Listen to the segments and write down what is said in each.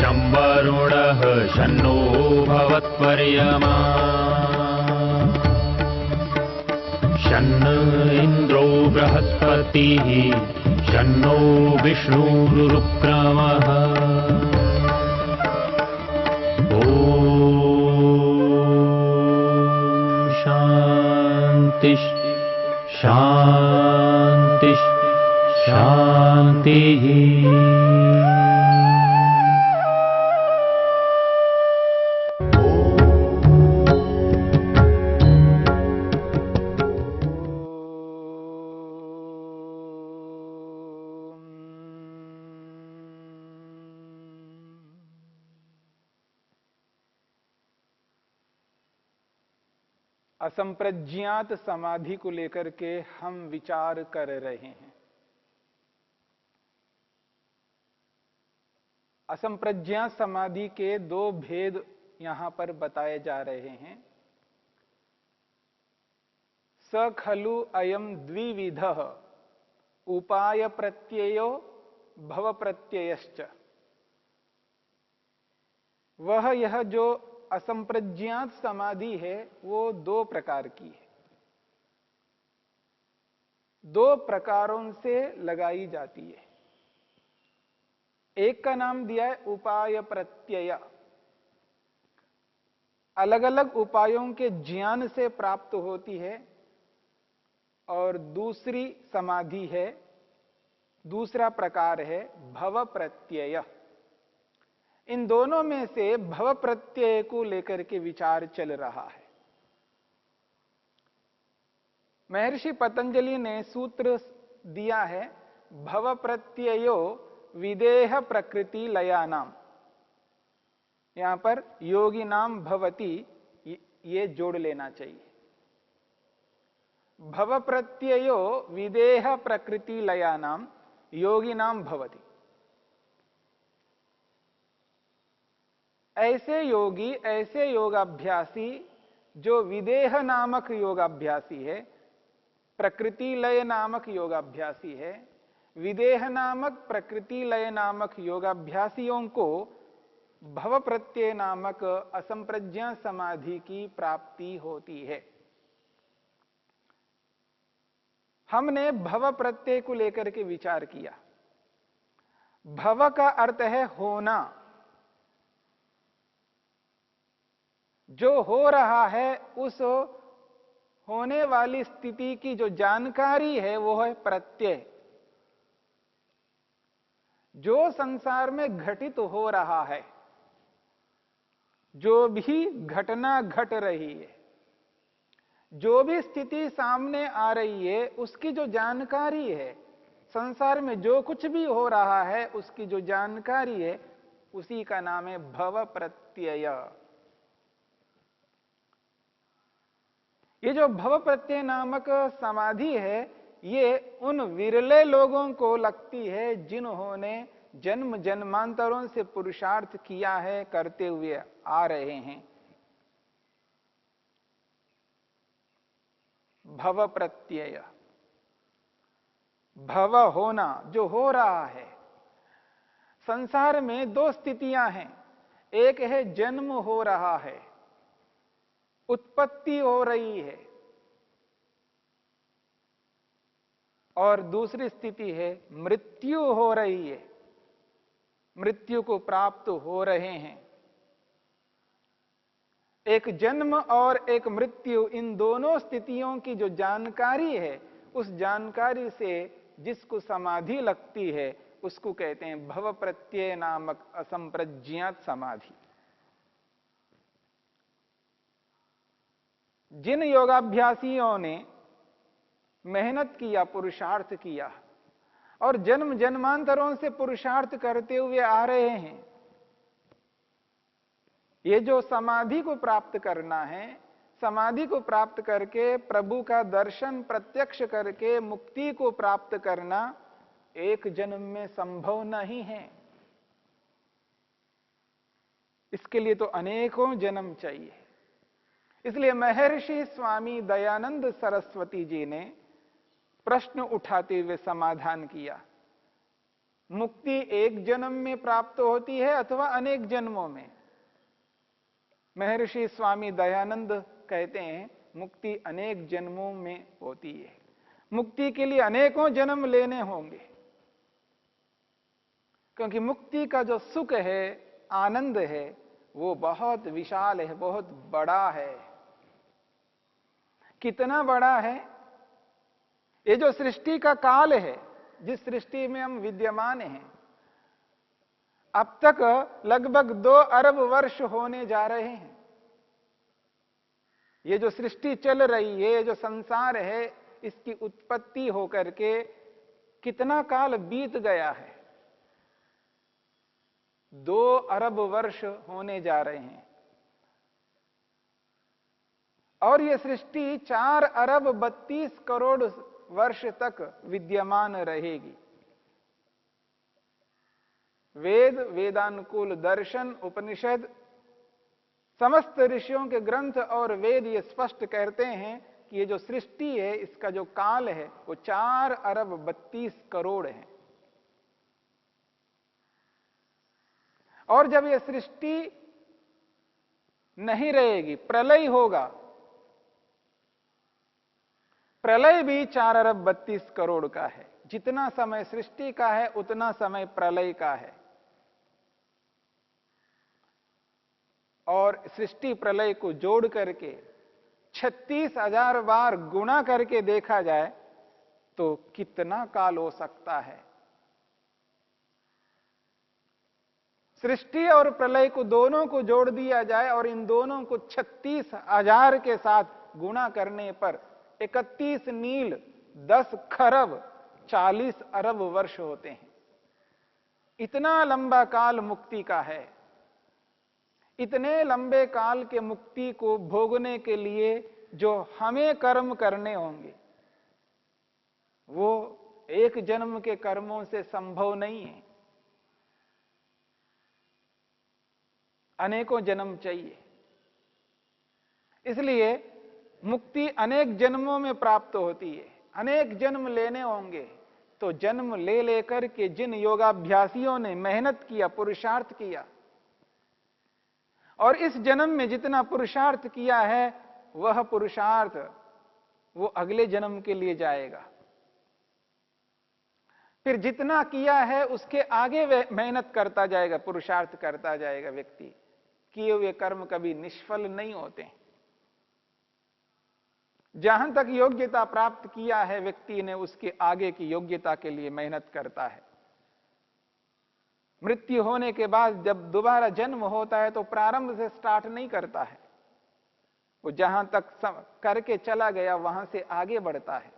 शं वरुणः शन्नो भवत्वर्यमा शन्न इन्द्रो बृहस्पतिः शन्नो विष्णुरुक्रमः ॐ शान्ति शान्ति शान्तिः। असंप्रज्ञात समाधि को लेकर के हम विचार कर रहे हैं। असंप्रज्ञात समाधि के दो भेद यहां पर बताए जा रहे हैं। स खलु अयम द्विविधः उपाय प्रत्ययो भव प्रत्ययश्च। वह यह जो असंप्रज्ञात समाधि है वो दो प्रकार की है, दो प्रकारों से लगाई जाती है। एक का नाम दिया है उपाय प्रत्यय, अलग अलग उपायों के ज्ञान से प्राप्त होती है। और दूसरी समाधि है, दूसरा प्रकार है भव प्रत्यय। इन दोनों में से भव प्रत्यय को लेकर के विचार चल रहा है। महर्षि पतंजलि ने सूत्र दिया है भव प्रत्ययो विदेह प्रकृति लयानाम। यहां पर योगी नाम भवती ये जोड़ लेना चाहिए। भव प्रत्ययो विदेह प्रकृति लयानाम योगी नाम भवती। ऐसे योगी, ऐसे योगाभ्यासी जो विदेह नामक योगाभ्यासी है, प्रकृति लय नामक योगाभ्यासी है, विदेह नामक प्रकृति लय नामक योगाभ्यासियों को भव प्रत्यय नामक असंप्रज्ञा समाधि की प्राप्ति होती है। हमने भव प्रत्यय को लेकर के विचार किया। भव का अर्थ है होना, जो हो रहा है उस होने वाली स्थिति की जो जानकारी है वो है प्रत्यय। जो संसार में घटित हो रहा है, जो भी घटना घट रही है, जो भी स्थिति सामने आ रही है, उसकी जो जानकारी है, संसार में जो कुछ भी हो रहा है उसकी जो जानकारी है, उसी का नाम है भव प्रत्यय। ये जो भव प्रत्यय नामक समाधि है, ये उन विरले लोगों को लगती है जिन्होंने जन्म जन्मांतरों से पुरुषार्थ किया है, करते हुए आ रहे हैं। भव प्रत्यय, भव होना, जो हो रहा है। संसार में दो स्थितियां हैं। एक है जन्म हो रहा है, उत्पत्ति हो रही है, और दूसरी स्थिति है मृत्यु हो रही है, मृत्यु को प्राप्त हो रहे हैं। एक जन्म और एक मृत्यु, इन दोनों स्थितियों की जो जानकारी है, उस जानकारी से जिसको समाधि लगती है उसको कहते हैं भव प्रत्यय नामक असंप्रज्ञात समाधि। जिन योगाभ्यासियों ने मेहनत किया, पुरुषार्थ किया और जन्म जन्मांतरों से पुरुषार्थ करते हुए आ रहे हैं, ये जो समाधि को प्राप्त करना है, समाधि को प्राप्त करके प्रभु का दर्शन प्रत्यक्ष करके मुक्ति को प्राप्त करना एक जन्म में संभव नहीं है। इसके लिए तो अनेकों जन्म चाहिए। इसलिए महर्षि स्वामी दयानंद सरस्वती जी ने प्रश्न उठाते हुए समाधान किया मुक्ति एक जन्म में प्राप्त होती है अथवा अनेक जन्मों में। महर्षि स्वामी दयानंद कहते हैं मुक्ति अनेक जन्मों में होती है। मुक्ति के लिए अनेकों जन्म लेने होंगे, क्योंकि मुक्ति का जो सुख है, आनंद है, वो बहुत विशाल है, बहुत बड़ा है। कितना बड़ा है? ये जो सृष्टि का काल है, जिस सृष्टि में हम विद्यमान हैं, अब तक लगभग 2 अरब वर्ष होने जा रहे हैं। ये जो सृष्टि चल रही है, ये जो संसार है, इसकी उत्पत्ति होकर के कितना काल बीत गया है? 2 अरब वर्ष होने जा रहे हैं। और ये सृष्टि 4 अरब 32 करोड़ वर्ष तक विद्यमान रहेगी। वेद, वेदानुकूल दर्शन, उपनिषद, समस्त ऋषियों के ग्रंथ और वेद ये स्पष्ट कहते हैं कि ये जो सृष्टि है, इसका जो काल है वो 4 अरब 32 करोड़ है। और जब ये सृष्टि नहीं रहेगी, प्रलय होगा, प्रलय भी 4 अरब 32 करोड़ का है। जितना समय सृष्टि का है उतना समय प्रलय का है। और सृष्टि प्रलय को जोड़ करके 36,000 बार गुणा करके देखा जाए तो कितना काल हो सकता है? सृष्टि और प्रलय को दोनों को जोड़ दिया जाए और इन दोनों को 36,000 के साथ गुणा करने पर 31 नील 10 खरब 40 अरब वर्ष होते हैं। इतना लंबा काल मुक्ति का है। इतने लंबे काल के मुक्ति को भोगने के लिए जो हमें कर्म करने होंगे, वो एक जन्म के कर्मों से संभव नहीं है। अनेकों जन्म चाहिए। इसलिए मुक्ति अनेक जन्मों में प्राप्त होती है। अनेक जन्म लेने होंगे। तो जन्म ले लेकर के जिन योगाभ्यासियों ने मेहनत किया, पुरुषार्थ किया, और इस जन्म में जितना पुरुषार्थ किया है, वह पुरुषार्थ वो अगले जन्म के लिए जाएगा। फिर जितना किया है उसके आगे मेहनत करता जाएगा, पुरुषार्थ करता जाएगा। व्यक्ति किए हुए कर्म कभी निष्फल नहीं होते। जहां तक योग्यता प्राप्त किया है व्यक्ति ने, उसके आगे की योग्यता के लिए मेहनत करता है। मृत्यु होने के बाद जब दोबारा जन्म होता है तो प्रारंभ से स्टार्ट नहीं करता है। वो जहां तक करके चला गया वहां से आगे बढ़ता है।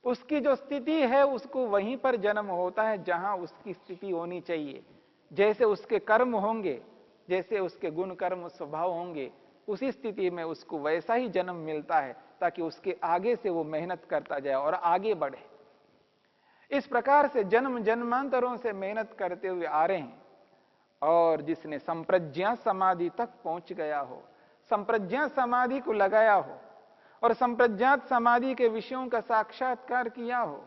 उसकी जो स्थिति है उसको वहीं पर जन्म होता है जहां उसकी स्थिति होनी चाहिए। जैसे उसके कर्म होंगे, जैसे उसके गुण कर्म स्वभाव होंगे, उसी स्थिति में उसको वैसा ही जन्म मिलता है, ताकि उसके आगे से वो मेहनत करता जाए और आगे बढ़े। इस प्रकार से जन्म जन्मांतरों से मेहनत करते हुए आ रहे हैं। और जिसने संप्रज्ञा समाधि तक पहुंच गया हो, संप्रज्ञा समाधि को लगाया हो और संप्रज्ञात समाधि के विषयों का साक्षात्कार किया हो,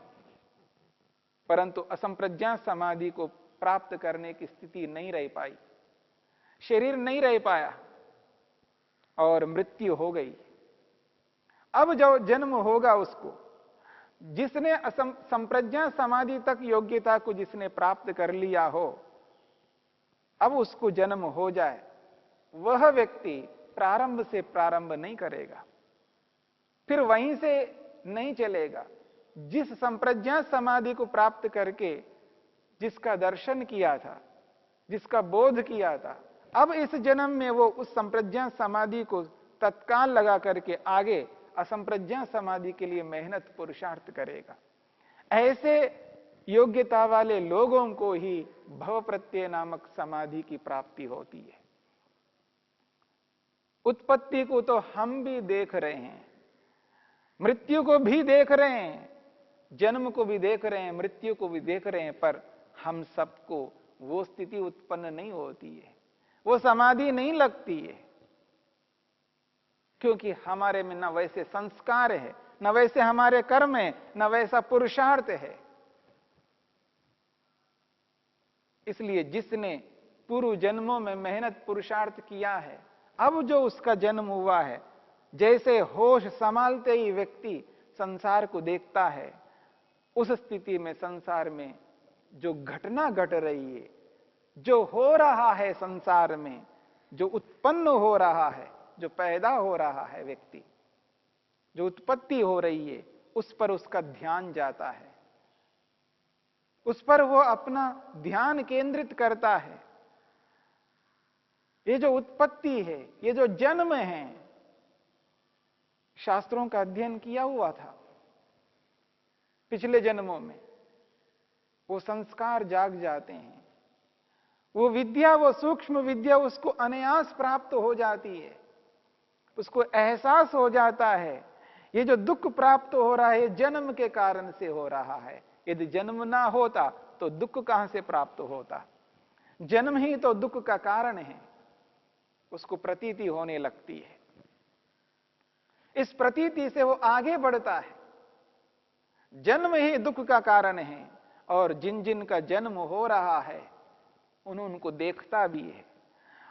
परंतु असंप्रज्ञात समाधि को प्राप्त करने की स्थिति नहीं रह पाई, शरीर नहीं रह पाया और मृत्यु हो गई। अब जो जन्म होगा उसको, जिसने संप्रज्ञा समाधि तक योग्यता को जिसने प्राप्त कर लिया हो, अब उसको जन्म हो जाए, वह व्यक्ति प्रारंभ से प्रारंभ नहीं करेगा, फिर वहीं से नहीं चलेगा। जिस संप्रज्ञा समाधि को प्राप्त करके जिसका दर्शन किया था, जिसका बोध किया था, अब इस जन्म में वो उस संप्रज्ञा समाधि को तत्काल लगा करके आगे असंप्रज्ञा समाधि के लिए मेहनत पुरुषार्थ करेगा। ऐसे योग्यता वाले लोगों को ही भव प्रत्यय नामक समाधि की प्राप्ति होती है। उत्पत्ति को तो हम भी देख रहे हैं, मृत्यु को भी देख रहे हैं, जन्म को भी देख रहे हैं, मृत्यु को भी देख रहे हैं, पर हम सबको वो स्थिति उत्पन्न नहीं होती है, वो समाधि नहीं लगती है, क्योंकि हमारे में न वैसे संस्कार है, न वैसे हमारे कर्म है, न वैसा पुरुषार्थ है। इसलिए जिसने पूर्व जन्मों में मेहनत पुरुषार्थ किया है, अब जो उसका जन्म हुआ है, जैसे होश संभालते ही व्यक्ति संसार को देखता है, उस स्थिति में संसार में जो घटना घट रही है, जो हो रहा है संसार में, जो उत्पन्न हो रहा है, जो पैदा हो रहा है व्यक्ति, जो उत्पत्ति हो रही है, उस पर उसका ध्यान जाता है, उस पर वो अपना ध्यान केंद्रित करता है। ये जो उत्पत्ति है, ये जो जन्म है, शास्त्रों का अध्ययन किया हुआ था पिछले जन्मों में, वो संस्कार जाग जाते हैं, वो विद्या, वो सूक्ष्म विद्या उसको अनायास प्राप्त हो जाती है, उसको एहसास हो जाता है ये जो दुख प्राप्त हो रहा है जन्म के कारण से हो रहा है। यदि जन्म ना होता तो दुख कहां से प्राप्त होता? जन्म ही तो दुख का कारण है, उसको प्रतीति होने लगती है। इस प्रतीति से वो आगे बढ़ता है। जन्म ही दुख का कारण है, और जिन जिन का जन्म हो रहा है उनको देखता भी है,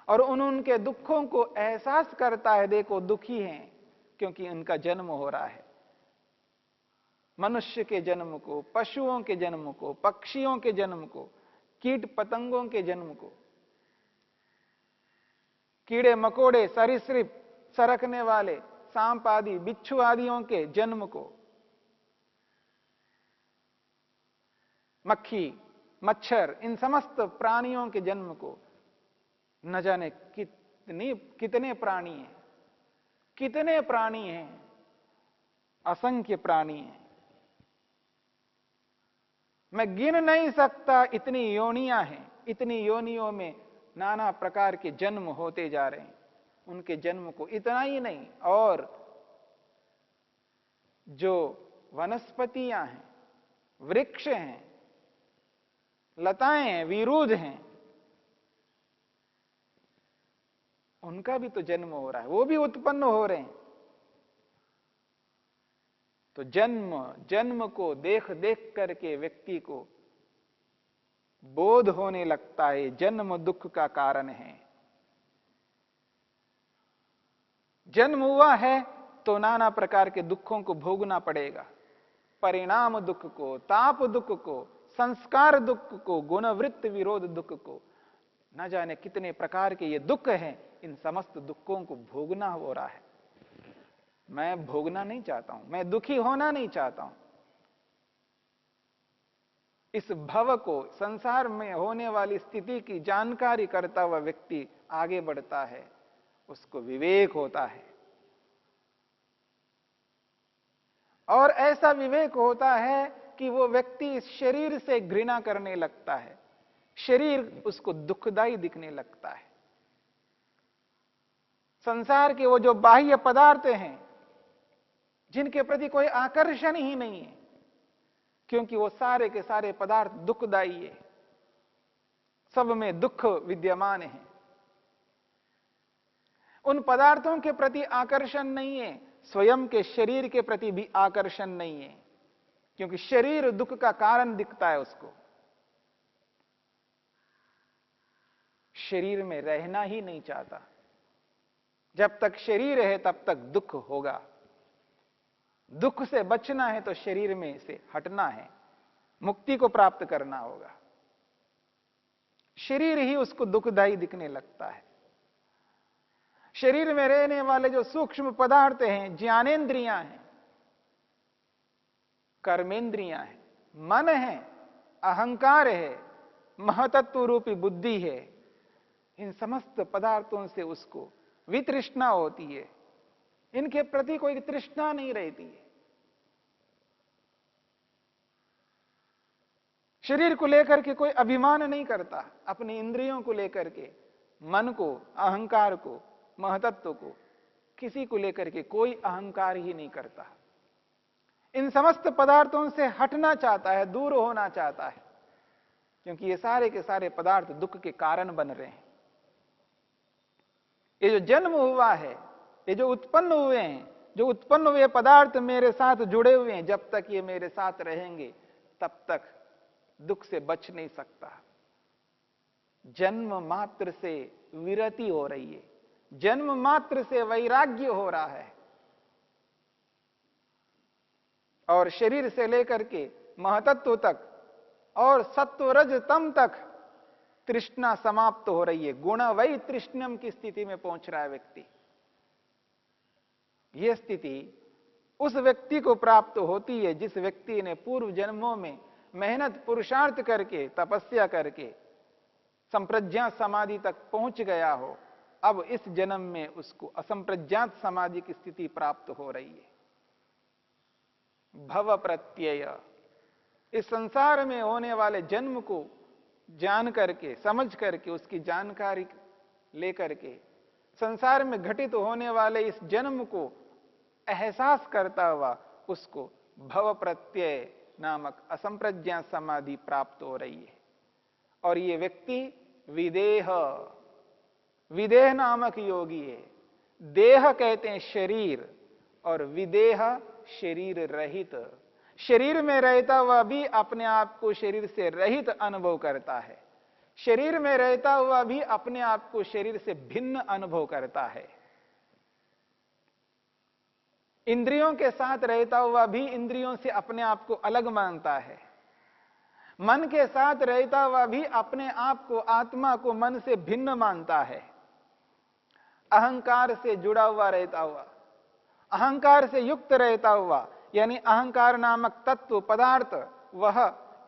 और उनके दुखों को एहसास करता है, देखो दुखी हैं क्योंकि उनका जन्म हो रहा है। मनुष्य के जन्म को, पशुओं के जन्म को, पक्षियों के जन्म को, कीट पतंगों के जन्म को, कीड़े मकोड़े, सरीसृप, सरकने वाले सांप आदि, बिच्छू आदियों के जन्म को, मक्खी, मच्छर, इन समस्त प्राणियों के जन्म को, न जाने कितने प्राणी हैं, कितने प्राणी हैं, असंख्य प्राणी हैं, मैं गिन नहीं सकता, इतनी योनियां हैं। इतनी योनियों में नाना प्रकार के जन्म होते जा रहे हैं। उनके जन्म को इतना ही नहीं, और जो वनस्पतियां हैं, वृक्ष हैं, लताएं हैं, विरुद्ध हैं, उनका भी तो जन्म हो रहा है, वो भी उत्पन्न हो रहे हैं। तो जन्म को देख देख करके व्यक्ति को बोध होने लगता है जन्म दुख का कारण है। जन्म हुआ है तो नाना प्रकार के दुखों को भोगना पड़ेगा, परिणाम दुख को, ताप दुख को, संस्कार दुख को, गुणवृत्त विरोध दुख को, न जाने कितने प्रकार के ये दुख हैं। इन समस्त दुखों को भोगना हो रहा है। मैं भोगना नहीं चाहता हूं, मैं दुखी होना नहीं चाहता हूं। इस भव को, संसार में होने वाली स्थिति की जानकारी करता हुआ व्यक्ति आगे बढ़ता है, उसको विवेक होता है। और ऐसा विवेक होता है कि वो व्यक्ति इस शरीर से घृणा करने लगता है, शरीर उसको दुखदाई दिखने लगता है। संसार के वो जो बाह्य पदार्थ हैं, जिनके प्रति कोई आकर्षण ही नहीं है, क्योंकि वो सारे के सारे पदार्थ दुखदाई है, सब में दुख विद्यमान है। उन पदार्थों के प्रति आकर्षण नहीं है, स्वयं के शरीर के प्रति भी आकर्षण नहीं है, क्योंकि शरीर दुख का कारण दिखता है उसको। शरीर में रहना ही नहीं चाहता। जब तक शरीर है तब तक दुख होगा। दुख से बचना है तो शरीर में से हटना है, मुक्ति को प्राप्त करना होगा। शरीर ही उसको दुखदाई दिखने लगता है। शरीर में रहने वाले जो सूक्ष्म पदार्थ हैं, ज्ञानेंद्रियां हैं, कर्मेंद्रियां हैं, मन है, अहंकार है, महतत्व रूपी बुद्धि है, इन समस्त पदार्थों से उसको वितृष्णा होती है। इनके प्रति कोई तृष्णा नहीं रहती है। शरीर को लेकर के कोई अभिमान नहीं करता, अपनी इंद्रियों को लेकर के, मन को, अहंकार को, महतत्व को, किसी को लेकर के कोई अहंकार ही नहीं करता। इन समस्त पदार्थों से हटना चाहता है, दूर होना चाहता है, क्योंकि ये सारे के सारे पदार्थ दुख के कारण बन रहे हैं। ये जो जन्म हुआ है, ये जो उत्पन्न हुए हैं, जो उत्पन्न हुए पदार्थ मेरे साथ जुड़े हुए हैं, जब तक ये मेरे साथ रहेंगे तब तक दुख से बच नहीं सकता। जन्म मात्र से विरति हो रही है, जन्म मात्र से वैराग्य हो रहा है, और शरीर से लेकर के महतत्व तक और सत्व रज तम तक तृष्णा समाप्त हो रही है। गुण वही तृष्णम की स्थिति में पहुंच रहा है व्यक्ति। यह स्थिति उस व्यक्ति को प्राप्त होती है जिस व्यक्ति ने पूर्व जन्मों में मेहनत पुरुषार्थ करके, तपस्या करके संप्रज्ञात समाधि तक पहुंच गया हो। अब इस जन्म में उसको असंप्रज्ञात समाधि की स्थिति प्राप्त हो रही है। भव प्रत्यय, इस संसार में होने वाले जन्म को जान करके, समझ करके, उसकी जानकारी लेकर के संसार में घटित होने वाले इस जन्म को एहसास करता हुआ उसको भव प्रत्यय नामक असंप्रज्ञात समाधि प्राप्त हो रही है। और ये व्यक्ति विदेह, विदेह नामक योगी है। देह कहते हैं शरीर, और विदेह शरीर रहित। शरीर में रहता हुआ भी अपने आप को शरीर से रहित अनुभव करता है, शरीर में रहता हुआ भी अपने आप को शरीर से भिन्न अनुभव करता है। इंद्रियों के साथ रहता हुआ भी इंद्रियों से अपने आप को अलग मानता है। मन के साथ रहता हुआ भी अपने आप को, आत्मा को मन से भिन्न मानता है। अहंकार से जुड़ा हुआ रहता हुआ, अहंकार से युक्त रहता हुआ, यानी अहंकार नामक तत्व पदार्थ वह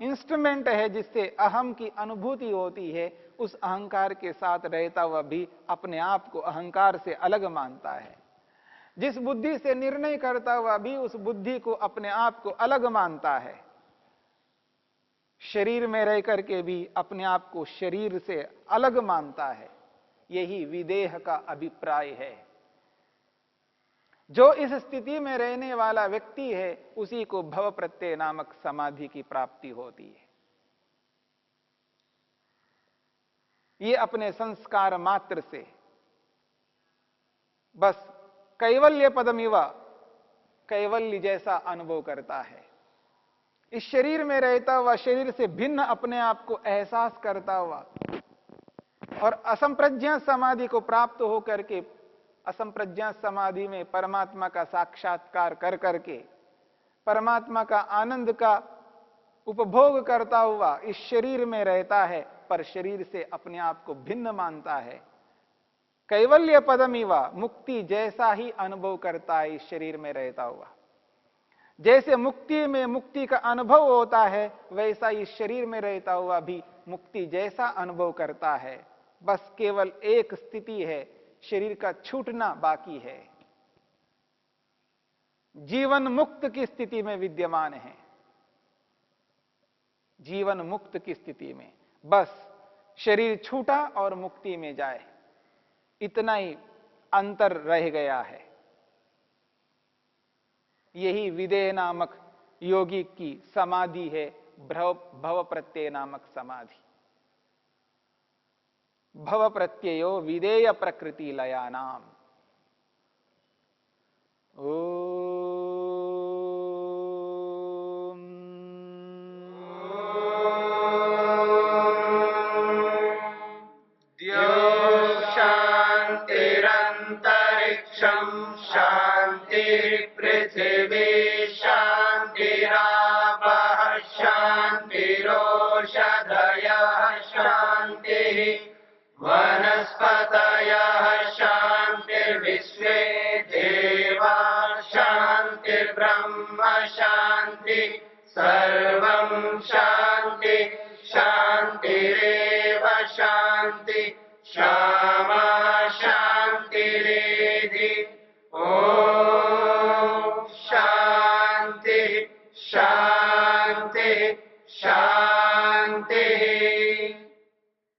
इंस्ट्रूमेंट है जिससे अहम की अनुभूति होती है। उस अहंकार के साथ रहता हुआ भी अपने आप को अहंकार से अलग मानता है। जिस बुद्धि से निर्णय करता हुआ भी उस बुद्धि को, अपने आप को अलग मानता है। शरीर में रह करके भी अपने आप को शरीर से अलग मानता है। यही विदेह का अभिप्राय है। जो इस स्थिति में रहने वाला व्यक्ति है उसी को भव प्रत्यय नामक समाधि की प्राप्ति होती है। ये अपने संस्कार मात्र से बस कैवल्य पदमिव, कैवल्य जैसा अनुभव करता है। इस शरीर में रहता हुआ शरीर से भिन्न अपने आप को एहसास करता हुआ और असंप्रज्ञात समाधि को प्राप्त होकर के असंप्रज्ञात समाधि में परमात्मा का साक्षात्कार कर करके परमात्मा का आनंद का उपभोग करता हुआ इस शरीर में रहता है, पर शरीर से अपने आप को भिन्न मानता है। कैवल्य पदमिवा, मुक्ति जैसा ही अनुभव करता है इस शरीर में रहता हुआ। जैसे मुक्ति में मुक्ति का अनुभव होता है वैसा इस शरीर में रहता हुआ भी मुक्ति जैसा अनुभव करता है। बस केवल एक स्थिति है, शरीर का छूटना बाकी है। जीवन मुक्त की स्थिति में विद्यमान है। जीवन मुक्त की स्थिति में बस शरीर छूटा और मुक्ति में जाए, इतना ही अंतर रह गया है। यही विदेह नामक योगी की समाधि है, भव प्रत्यय नामक समाधि। भव प्रत्ययो विदेय प्रकृति लया नाम। शांतिरंतरिक्षं शांति पृथिवी शांतिरापः शांतिरोषधयः शांतिः वनस्पतयः शांतिर्विश्वे देवा शांतिर्ब्रह्म शांति सर्वं शांति शांतिरेव शांति शांति